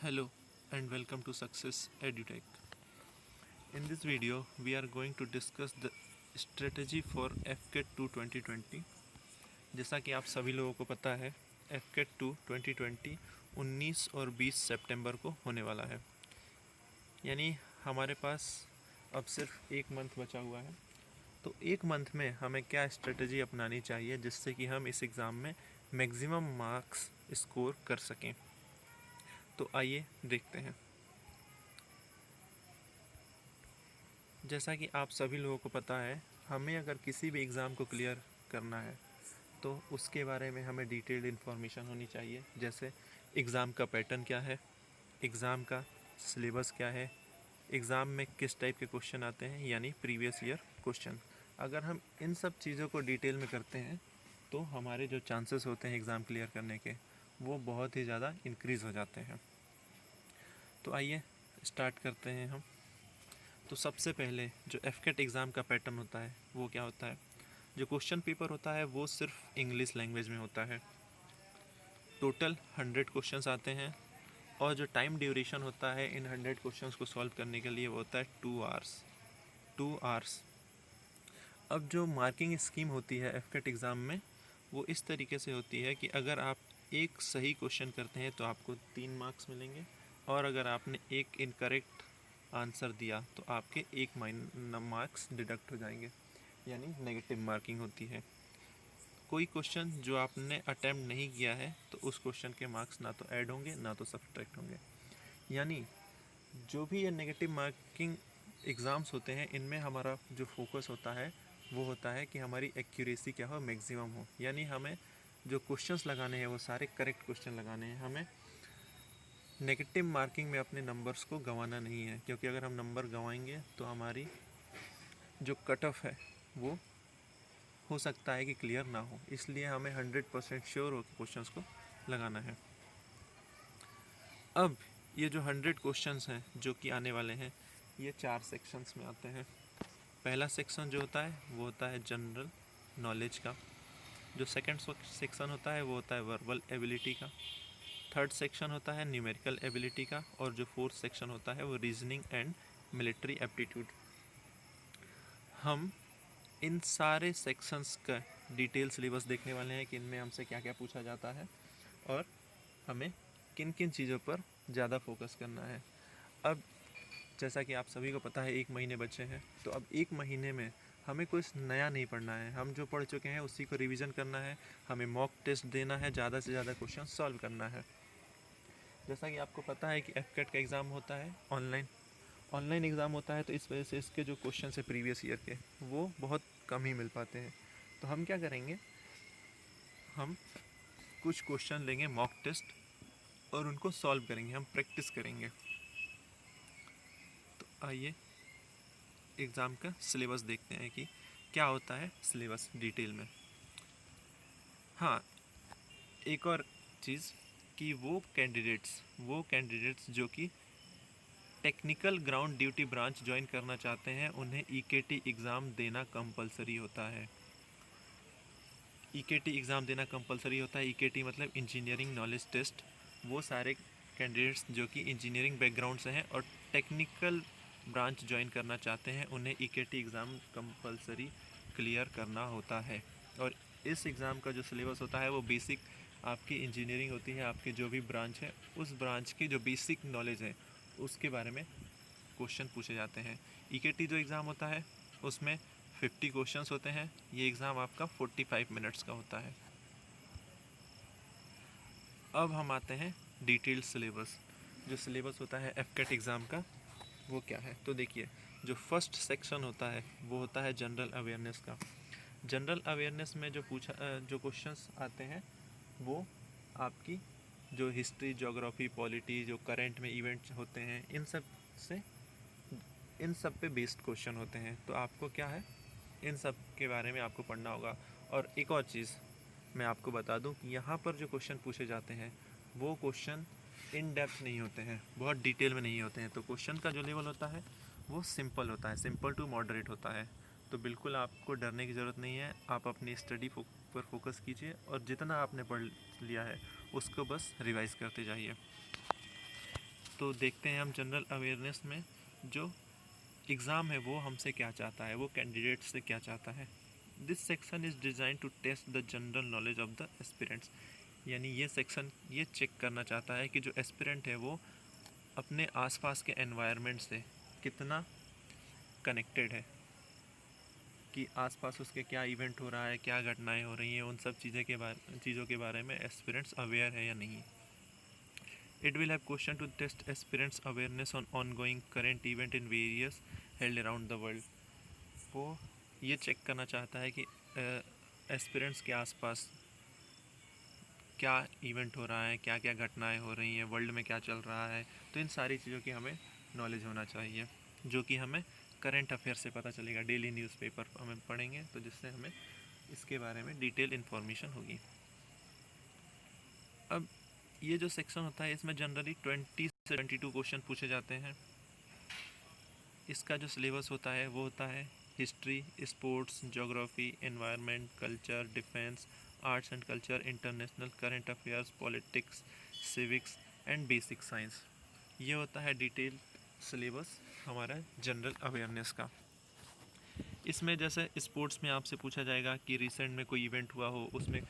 Hello and welcome to Success EduTech. In this video, we are going to discuss the strategy for FCAT 2 2020. जैसा कि आप सभी लोगों को पता है, FCAT 2 2020 19 और 20 सितंबर को होने वाला है। यानी हमारे पास अब सिर्फ एक मंथ बचा हुआ है। तो एक मंथ में हमें क्या स्ट्रेटजी अपनानी चाहिए जिससे कि हम इस एग्ज़ाम में मैक्सिमम मार्क्स स्कोर कर सकें। तो आइए देखते हैं। जैसा कि आप सभी लोगों को पता है, हमें अगर किसी भी एग्ज़ाम को क्लियर करना है तो उसके बारे में हमें डिटेल्ड इन्फॉर्मेशन होनी चाहिए। जैसे एग्ज़ाम का पैटर्न क्या है, एग्ज़ाम का सिलेबस क्या है, एग्ज़ाम में किस टाइप के क्वेश्चन आते हैं यानी प्रीवियस ईयर क्वेश्चन। अगर हम इन सब चीज़ों को डिटेल में करते हैं तो हमारे जो चांसेस होते हैं एग्ज़ाम क्लियर करने के वो बहुत ही ज़्यादा इंक्रीज़ हो जाते हैं। तो आइए स्टार्ट करते हैं हम। तो सबसे पहले जो एफकेट एग्ज़ाम का पैटर्न होता है वो क्या होता है। जो क्वेश्चन पेपर होता है वो सिर्फ इंग्लिश लैंग्वेज में होता है। टोटल 100 क्वेश्चंस आते हैं और जो टाइम ड्यूरेशन होता है इन 100 क्वेश्चंस को सॉल्व करने के लिए वो होता है 2 आवर्स। अब जो मार्किंग स्कीम होती है एफकेट एग्ज़ाम में वो इस तरीके से होती है कि अगर आप एक सही क्वेश्चन करते हैं तो आपको 3 मार्क्स मिलेंगे और अगर आपने एक इनकरेक्ट आंसर दिया तो आपके 1 मार्क्स डिडक्ट हो जाएंगे, यानी नेगेटिव मार्किंग होती है। कोई क्वेश्चन जो आपने अटैम्प्ट नहीं किया है तो उस क्वेश्चन के मार्क्स ना तो ऐड होंगे ना तो सब्ट्रैक्ट होंगे। यानी जो भी ये नेगेटिव मार्किंग एग्ज़ाम्स होते हैं इनमें हमारा जो फोकस होता है वो होता है कि हमारी एक्यूरेसी क्या हो, मैक्सिमम हो। यानी हमें जो क्वेश्चंस लगाने हैं वो सारे करेक्ट क्वेश्चन लगाने हैं। हमें नेगेटिव मार्किंग में अपने नंबर्स को गंवाना नहीं है, क्योंकि अगर हम नंबर गंवाएंगे तो हमारी जो कट ऑफ है वो हो सकता है कि क्लियर ना हो। इसलिए हमें 100% श्योर होकर क्वेश्चंस को लगाना है। अब ये जो 100 क्वेश्चंस हैं जो कि आने वाले हैं ये 4 सेक्शंस में आते हैं। पहला सेक्शन जो होता है वो होता है जनरल नॉलेज का। जो सेकंड सेक्शन होता है वो होता है वर्बल एबिलिटी का। थर्ड सेक्शन होता है न्यूमेरिकल एबिलिटी का। और जो फोर्थ सेक्शन होता है वो रीजनिंग एंड मिलिट्री एप्टीट्यूड। हम इन सारे सेक्शंस का डिटेल सिलेबस देखने वाले हैं कि इनमें हमसे क्या क्या पूछा जाता है और हमें किन किन चीज़ों पर ज़्यादा फोकस करना है। अब जैसा कि आप सभी को पता है 1 महीने बचे हैं, तो अब 1 महीने में हमें कुछ नया नहीं पढ़ना है। हम जो पढ़ चुके हैं उसी को रिवीजन करना है। हमें मॉक टेस्ट देना है, ज़्यादा से ज़्यादा क्वेश्चन सॉल्व करना है। जैसा कि आपको पता है कि एफकेट का एग्ज़ाम होता है ऑनलाइन एग्ज़ाम होता है, तो इस वजह से इसके जो क्वेश्चन है प्रीवियस ईयर के वो बहुत कम ही मिल पाते हैं। तो हम क्या करेंगे, हम कुछ क्वेश्चन लेंगे मॉक टेस्ट और उनको सॉल्व करेंगे, हम प्रैक्टिस करेंगे। तो आइए एग्ज़ाम का सिलेबस देखते हैं कि क्या होता है सिलेबस डिटेल में। हाँ, एक और चीज़ कि वो कैंडिडेट्स जो कि technical ground duty branch join करना चाहते हैं उन्हें ईकेटी एग्ज़ाम देना कंपलसरी होता है। ईकेटी एग्ज़ाम देना कंपलसरी होता है। ईकेटी मतलब इंजीनियरिंग नॉलेज टेस्ट। वो सारे कैंडिडेट्स जो कि इंजीनियरिंग बैकग्राउंड से हैं और टेक्निकल ब्रांच ज्वाइन करना चाहते हैं उन्हें ईकेटी एग्ज़ाम कंपलसरी क्लियर करना होता है। और इस एग्ज़ाम का जो सिलेबस होता है वो बेसिक आपकी इंजीनियरिंग होती है, आपके जो भी ब्रांच है उस ब्रांच की जो बेसिक नॉलेज है उसके बारे में क्वेश्चन पूछे जाते हैं। ईकेटी जो एग्ज़ाम होता है उसमें 50 क्वेश्चंस होते हैं। ये एग्ज़ाम आपका 45 मिनट्स का होता है। अब हम आते हैं डिटेल्ड सिलेबस। जो सिलेबस होता है एफकेट एग्ज़ाम का वो क्या है, तो देखिए जो फर्स्ट सेक्शन होता है वो होता है जनरल अवेयरनेस का। जनरल अवेयरनेस में जो क्वेश्चंस आते हैं वो आपकी जो हिस्ट्री, ज्योग्राफी, पॉलिटी, जो करंट में इवेंट्स होते हैं से इन सब पे बेस्ड क्वेश्चन होते हैं। तो आपको क्या है, इन सब के बारे में आपको पढ़ना होगा। और एक और चीज़ मैं आपको बता दूं कि यहाँ पर जो क्वेश्चन पूछे जाते हैं वो क्वेश्चन इन डेप्थ नहीं होते हैं, बहुत डिटेल में नहीं होते हैं। तो क्वेश्चन का जो लेवल होता है वो सिंपल होता है, सिंपल टू मॉडरेट होता है। तो बिल्कुल आपको डरने की ज़रूरत नहीं है। आप अपनी स्टडी पर फोकस कीजिए और जितना आपने पढ़ लिया है उसको बस रिवाइज़ करते जाइए। तो देखते हैं हम जनरल अवेयरनेस में जो एग्ज़ाम है वो हमसे क्या चाहता है, वो कैंडिडेट से क्या चाहता है। This section is design to test the general knowledge of the aspirants, यानी ये सेक्शन ये चेक करना चाहता है कि जो एस्पिरेंट है वो अपने आसपास के एनवायरनमेंट से कितना कनेक्टेड है, कि आसपास उसके क्या इवेंट हो रहा है, क्या घटनाएं हो रही हैं, उन सब चीज़ों के बारे में एस्पिरेंट्स अवेयर है या नहीं। It will have question to test aspirants' awareness on ongoing current event in various held around the world. वो ये चेक करना चाहता है कि एस्पिरेंट्स के आसपास क्या इवेंट हो रहा है, क्या क्या घटनाएं हो रही हैं, वर्ल्ड में क्या चल रहा है। तो इन सारी चीज़ों की हमें नॉलेज होना चाहिए, जो कि हमें करंट अफेयर से पता चलेगा। डेली न्यूज़पेपर हमें पढ़ेंगे तो जिससे हमें इसके बारे में डिटेल इन्फॉर्मेशन होगी। अब ये जो सेक्शन होता है इसमें जनरली 20 से 22 क्वेश्चन पूछे जाते हैं। इसका जो सिलेबस होता है वो होता है history, sports, geography, environment, culture, defence, arts and culture, international, current affairs, politics, civics and basic science. ये होता है डिटेल सिलेबस हमारा जनरल अवेयरनेस का। इसमें जैसे स्पोर्ट्स में आपसे पूछा जाएगा कि रिसेंट में कोई इवेंट हुआ हो, उसमें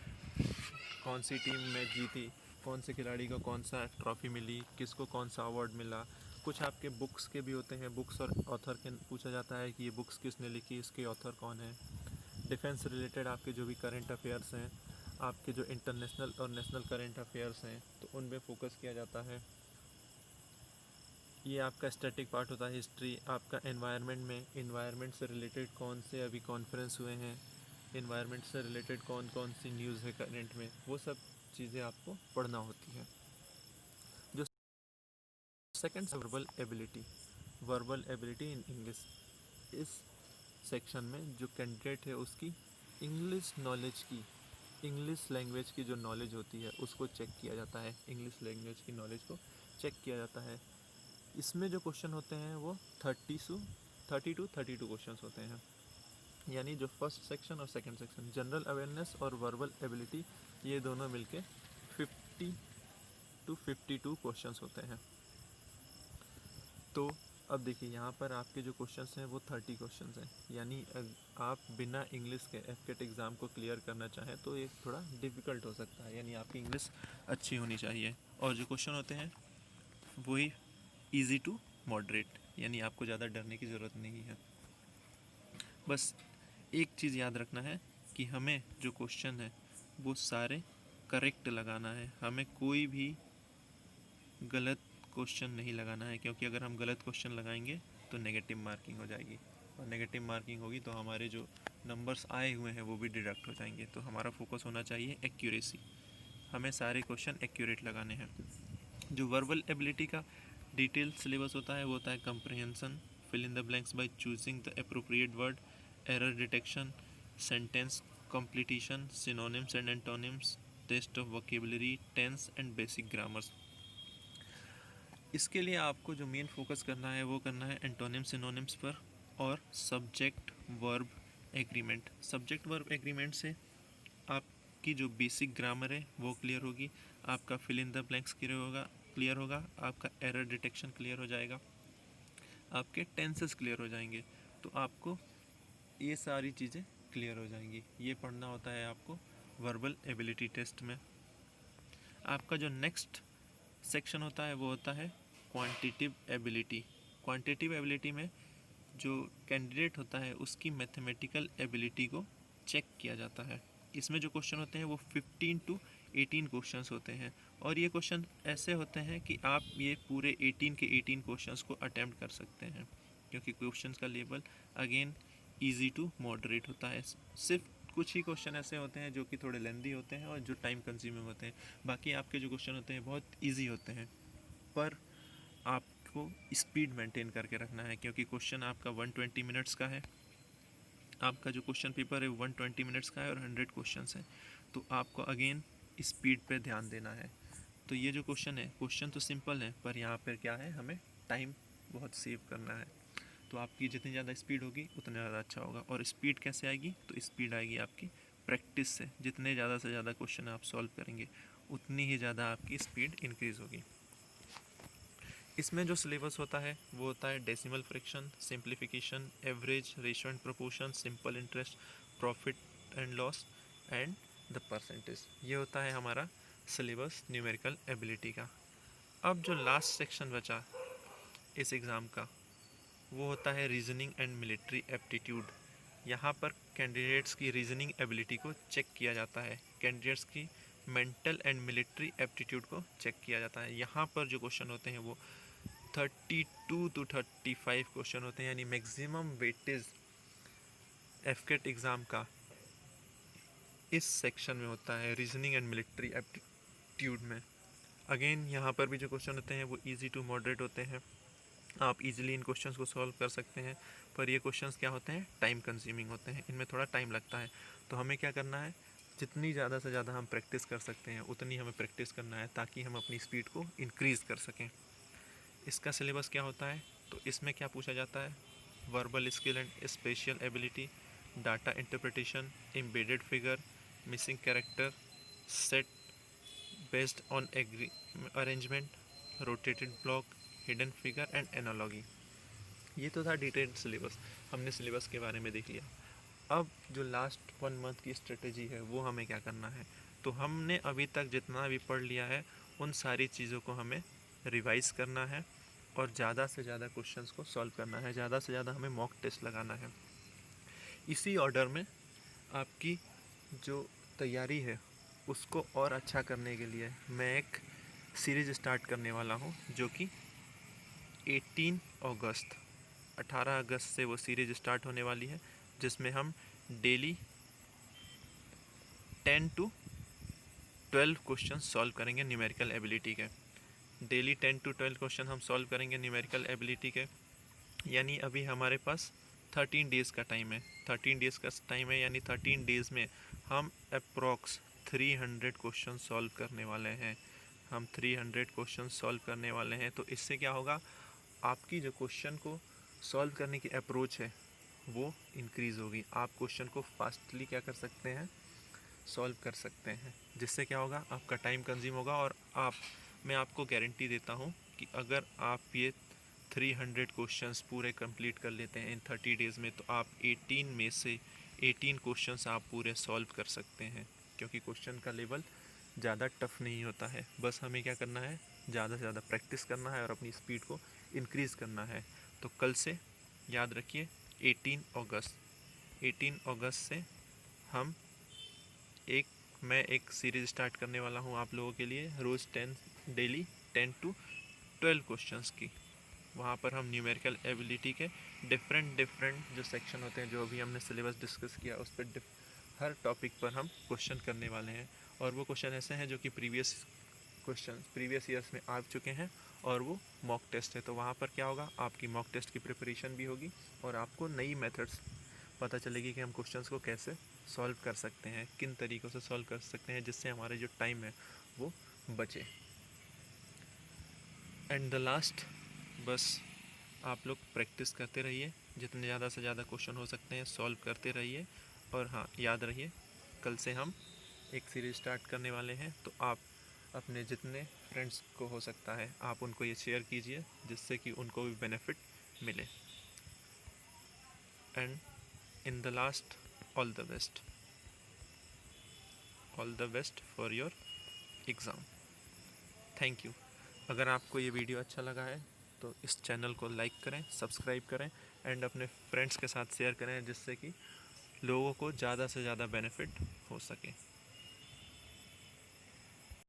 कौन सी टीम मैच जीती, कौन से खिलाड़ी को कौन सा ट्रॉफी मिली, किसको कौन सा अवार्ड मिला। कुछ आपके बुक्स के भी होते हैं, बुक्स और ऑथर के पूछा जाता है कि ये बुक्स किसने लिखी, इसके ऑथर कौन है। डिफेंस रिलेटेड आपके जो भी करंट अफेयर्स हैं, आपके जो इंटरनेशनल और नेशनल करंट अफेयर्स हैं, तो उन पे फोकस किया जाता है। ये आपका स्टैटिक पार्ट होता है हिस्ट्री। आपका एनवायरनमेंट में एनवायरनमेंट से रिलेटेड कौन से अभी कॉन्फ्रेंस हुए हैं, एनवायरनमेंट से रिलेटेड कौन कौन सी न्यूज़ है करंट में, वो सब चीज़ें आपको पढ़ना होती है। जो second verbal ability in English. इस सेक्शन में जो कैंडिडेट है उसकी इंग्लिश नॉलेज की, इंग्लिश लैंग्वेज की जो नॉलेज होती है उसको चेक किया जाता है। इंग्लिश लैंग्वेज की नॉलेज को चेक किया जाता है। इसमें जो क्वेश्चन होते हैं वो 32 क्वेश्चन होते हैं, यानी जो फर्स्ट सेक्शन और सेकंड सेक्शन जनरल अवेयरनेस और वर्बल एबिलिटी, ये दोनों मिलके 50 to 52 क्वेश्चंस होते हैं। तो अब देखिए यहाँ पर आपके जो क्वेश्चंस हैं वो 30 क्वेश्चंस हैं, यानी आप बिना इंग्लिश के एफकेट एग्ज़ाम को क्लियर करना चाहें तो ये थोड़ा डिफ़िकल्ट हो सकता है, यानी आपकी इंग्लिश अच्छी होनी चाहिए। और जो क्वेश्चन होते हैं वही ईजी टू मॉडरेट, यानी आपको ज़्यादा डरने की ज़रूरत नहीं है। बस एक चीज़ याद रखना है कि हमें जो क्वेश्चन है वो सारे करेक्ट लगाना है, हमें कोई भी गलत क्वेश्चन नहीं लगाना है, क्योंकि अगर हम गलत क्वेश्चन लगाएंगे तो नेगेटिव मार्किंग हो जाएगी, और नेगेटिव मार्किंग होगी तो हमारे जो नंबर्स आए हुए हैं वो भी डिडक्ट हो जाएंगे। तो हमारा फोकस होना चाहिए एक्यूरेसी, हमें सारे क्वेश्चन एक्यूरेट लगाने हैं। जो वर्बल एबिलिटी का डिटेल सिलेबस होता है वो होता है comprehension, fill in the blanks by choosing the appropriate word, error detection, sentence completion, synonyms and antonyms, test of vocabulary, tense and basic grammars. इसके लिए आपको जो मेन फोकस करना है वो करना है एंटोनिम सिनोनिम्स पर और subject verb agreement. Subject verb agreement से आपकी जो बेसिक ग्रामर है वो क्लियर होगी, आपका fill in the blanks clear होगा, आपका एरर डिटेक्शन क्लियर हो जाएगा, आपके टेंसेस क्लियर हो जाएंगे। तो आपको ये सारी चीज़ें क्लियर हो जाएंगी। ये पढ़ना होता है आपको वर्बल एबिलिटी टेस्ट में। आपका जो नेक्स्ट सेक्शन होता है वो होता है क्वांटिटिव एबिलिटी। क्वांटिटिव एबिलिटी में जो कैंडिडेट होता है उसकी मैथमेटिकल एबिलिटी को चेक किया जाता है। इसमें जो क्वेश्चन होते हैं वो 15 to 18 क्वेश्चंस होते हैं, और ये क्वेश्चन ऐसे होते हैं कि आप ये पूरे 18 के 18 क्वेश्चंस को अटैम्प्ट कर सकते हैं, क्योंकि क्वेश्चंस का level again easy to moderate होता है। सिर्फ कुछ ही क्वेश्चन ऐसे होते हैं जो कि थोड़े लेंदी होते हैं और जो टाइम कंज्यूमिंग होते हैं, बाकी आपके जो क्वेश्चन होते हैं बहुत ईजी होते हैं। पर आपको स्पीड मेंटेन करके रखना है, क्योंकि क्वेश्चन आपका 120 मिनट्स का है, आपका जो क्वेश्चन पेपर है 120 मिनट्स का है और 100 क्वेश्चन है, तो आपको अगेन स्पीड पे ध्यान देना है। तो ये जो क्वेश्चन है, क्वेश्चन तो सिंपल है पर यहाँ पर क्या है, हमें टाइम बहुत सेव करना है। तो आपकी जितनी ज़्यादा स्पीड होगी उतना ज़्यादा अच्छा होगा। और स्पीड कैसे आएगी, तो स्पीड आएगी आपकी प्रैक्टिस से। जितने ज़्यादा से ज़्यादा क्वेश्चन आप सॉल्व करेंगे उतनी ही ज़्यादा आपकी स्पीड इंक्रीज़ होगी। इसमें जो सिलेबस होता है वो होता है decimal fraction, simplification, average, ratio and proportion, simple interest, profit and loss and the percentage. ये होता है हमारा सिलेबस न्यूमेरिकल एबिलिटी का। अब जो लास्ट सेक्शन बचा इस एग्ज़ाम का वो होता है रीजनिंग एंड मिलिट्री एप्टीट्यूड। यहाँ पर कैंडिडेट्स की रीजनिंग एबिलिटी को चेक किया जाता है, कैंडिडेट्स की मेंटल एंड मिलिट्री एप्टीट्यूड को चेक किया जाता है। यहाँ पर जो क्वेश्चन होते हैं वो 32 to 35 क्वेश्चन होते हैं, यानी मैक्सिमम वेटेज एफकेट एग्ज़ाम का इस सेक्शन में होता है, रीजनिंग एंड मिलिट्री एप्टीट्यूड में। अगेन यहाँ पर भी जो क्वेश्चन होते हैं वो इजी टू मॉडरेट होते हैं, आप इजीली इन क्वेश्चंस को सॉल्व कर सकते हैं। पर ये क्वेश्चंस क्या होते हैं, टाइम कंज्यूमिंग होते हैं, इनमें थोड़ा टाइम लगता है। तो हमें क्या करना है, जितनी ज़्यादा से ज़्यादा हम प्रैक्टिस कर सकते हैं उतनी हमें प्रैक्टिस करना है, ताकि हम अपनी स्पीड को इंक्रीज़ कर सकें। इसका सिलेबस क्या होता है, तो इसमें क्या पूछा जाता है, verbal skill and special ability, data interpretation, embedded figure, missing character, set based on arrangement, rotated block, hidden figure and analogy. ये तो था डिटेल्ड सिलेबस, हमने सिलेबस के बारे में देख लिया। अब जो लास्ट 1 मंथ की स्ट्रेटेजी है वो हमें क्या करना है, तो हमने अभी तक जितना भी पढ़ लिया है उन सारी चीज़ों को हमें रिवाइज करना है और ज़्यादा से ज़्यादा क्वेश्चंस को सॉल्व करना है, ज़्यादा से ज़्यादा हमें मॉक टेस्ट लगाना है। इसी ऑर्डर में आपकी जो तैयारी है उसको और अच्छा करने के लिए मैं एक सीरीज़ स्टार्ट करने वाला हूँ, जो कि 18 अगस्त से वो सीरीज़ स्टार्ट होने वाली है, जिसमें हम डेली 10 to 12 क्वेश्चन सॉल्व करेंगे न्यूमेरिकल एबिलिटी के। डेली 10 to 12 क्वेश्चन हम सॉल्व करेंगे न्यूमेरिकल एबिलिटी के, यानी अभी हमारे पास 13 डेज़ का टाइम है। 13 डेज़ का टाइम है, यानी 13 डेज़ में हम अप्रॉक्स 300 क्वेश्चन सॉल्व करने वाले हैं। हम 300 क्वेश्चन सॉल्व करने वाले हैं। तो इससे क्या होगा, आपकी जो क्वेश्चन को सॉल्व करने की अप्रोच है वो इंक्रीज़ होगी। आप क्वेश्चन को फास्टली क्या कर सकते हैं, सॉल्व कर सकते हैं, जिससे क्या होगा, आपका टाइम कंज्यूम होगा। और मैं आपको गारंटी देता हूँ कि अगर आप ये 300 क्वेश्चंस पूरे कंप्लीट कर लेते हैं इन 30 डेज़ में, तो आप 18 में से 18 क्वेश्चंस आप पूरे सॉल्व कर सकते हैं, क्योंकि क्वेश्चन का लेवल ज़्यादा टफ नहीं होता है। बस हमें क्या करना है, ज़्यादा से ज़्यादा प्रैक्टिस करना है और अपनी स्पीड को इंक्रीज़ करना है। तो कल से याद रखिए 18 अगस्त से हम मैं एक सीरीज़ स्टार्ट करने वाला हूँ आप लोगों के लिए, रोज़ डेली 10 to 12 क्वेश्चंस की। वहाँ पर हम न्यूमेरिकल एबिलिटी के डिफरेंट जो सेक्शन होते हैं, जो अभी हमने सिलेबस डिस्कस किया, उस पर हर टॉपिक पर हम क्वेश्चन करने वाले हैं। और वो क्वेश्चन ऐसे हैं जो कि प्रीवियस ईयर्स में आ चुके हैं, और वो मॉक टेस्ट है। तो वहाँ पर क्या होगा, आपकी मॉक टेस्ट की प्रिपरेशन भी होगी और आपको नई मेथड्स पता चलेगी कि हम क्वेश्चंस को कैसे सॉल्व कर सकते हैं, किन तरीक़ों से सॉल्व कर सकते हैं, जिससे हमारे जो टाइम है वो बचे। एंड द लास्ट, बस आप लोग प्रैक्टिस करते रहिए, जितने ज़्यादा से ज़्यादा क्वेश्चन हो सकते हैं सॉल्व करते रहिए। और हाँ, याद रहिए कल से हम एक सीरीज़ स्टार्ट करने वाले हैं, तो आप अपने जितने फ्रेंड्स को हो सकता है आप उनको ये शेयर कीजिए, जिससे कि उनको भी बेनिफिट मिले। And in the last, all the best for your exam. Thank you. अगर आपको ये वीडियो अच्छा लगा है तो इस चैनल को लाइक करें, सब्सक्राइब करें एंड अपने फ्रेंड्स के साथ शेयर करें, जिससे कि लोगों को ज़्यादा से ज़्यादा बेनिफिट हो सके।